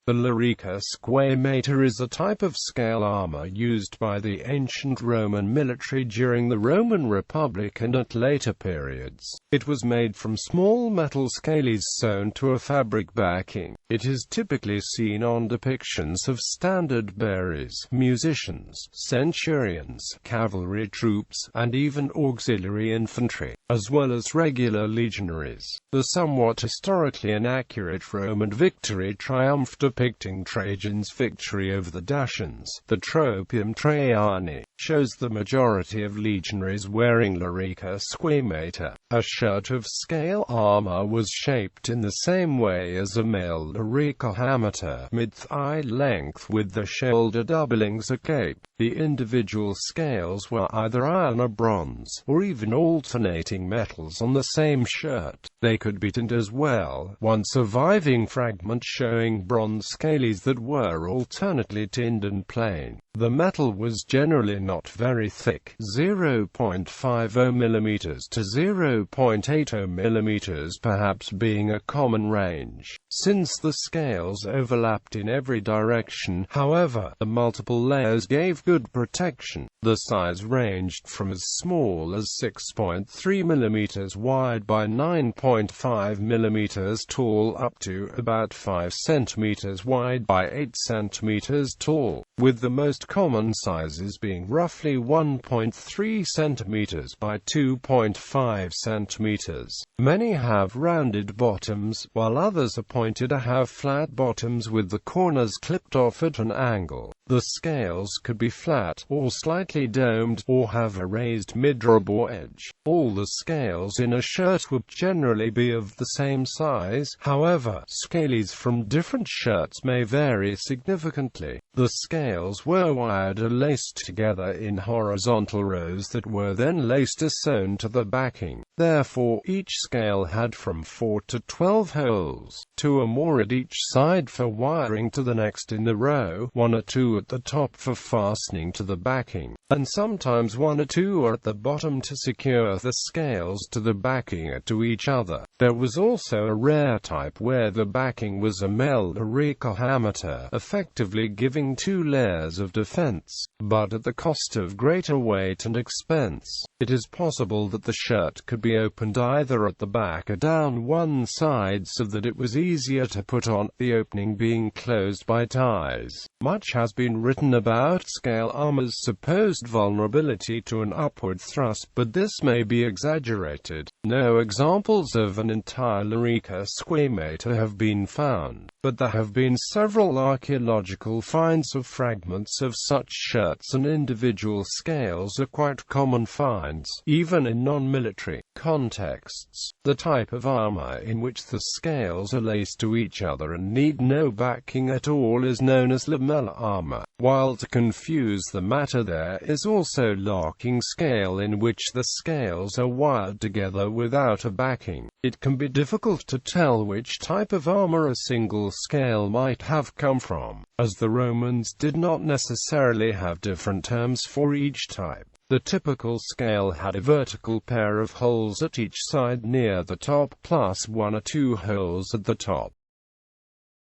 The Lorica squamata is a type of scale armor used by the ancient Roman military during the Roman Republic and at later periods. It was made from small metal scales sewn to a fabric backing. It is typically seen on depictions of standard bearers, musicians, centurions, cavalry troops, and even auxiliary infantry, as well as regular legionaries. The somewhat historically inaccurate Roman victory triumph depicting Trajan's victory over the Dacians, the Tropaeum Traiani, shows the majority of legionaries wearing Lorica squamata. A shirt of scale armor was shaped in the same way as a male Lorica hamata, mid-thigh length with the shoulder doublings a cape. The individual scales were either iron or bronze, or even alternating metals on the same shirt. They could be tinned as well, one surviving fragment showing bronze scales that were alternately tinned and plain. The metal was generally not very thick, 0.50 mm to 0.80 mm perhaps being a common range. Since the scales overlapped in every direction, however, the multiple layers gave good protection. The size ranged from as small as 6.3 mm wide by 9.5 mm tall up to about 5 cm wide by 8 cm tall, with the most common sizes being roughly 1.3 cm by 2.5 cm. Many have rounded bottoms, while others are pointed or have flat bottoms with the corners clipped off at an angle. The scales could be flat, or slightly domed, or have a raised midrib or edge. All the scales in a shirt would generally be of the same size, however, scales from different shirts may vary significantly. The scales were wired or laced together in horizontal rows that were then laced or sewn to the backing. Therefore, each scale had from 4 to 12 holes, 2 or more at each side for wiring to the next in the row, 1 or 2 at the top for fastening to the backing, and sometimes 1 or 2 at the bottom to secure the scales to the backing or to each other. There was also a rare type where the backing was a male Lorica hamata, effectively giving 2 layers of defense, but at the cost of greater weight and expense. It is possible that the shirt could be opened either at the back or down one side so that it was easier to put on, the opening being closed by ties. Much has been written about scale armor's supposed vulnerability to an upward thrust, but this may be exaggerated. No examples of an entire Lorica squamata have been found, but there have been several archaeological finds of fragments of such shirts, and individual scales are quite common finds, even in non-military contexts. The type of armor in which the scales are laced to each other and need no backing at all is known as lamellar armor, while to confuse the matter there is also locking scale in which the scales are wired together without a backing. It can be difficult to tell which type of armor a single scale might have come from, as the Romans did not necessarily have different terms for each type. The typical scale had a vertical pair of holes at each side near the top, plus 1 or 2 holes at the top.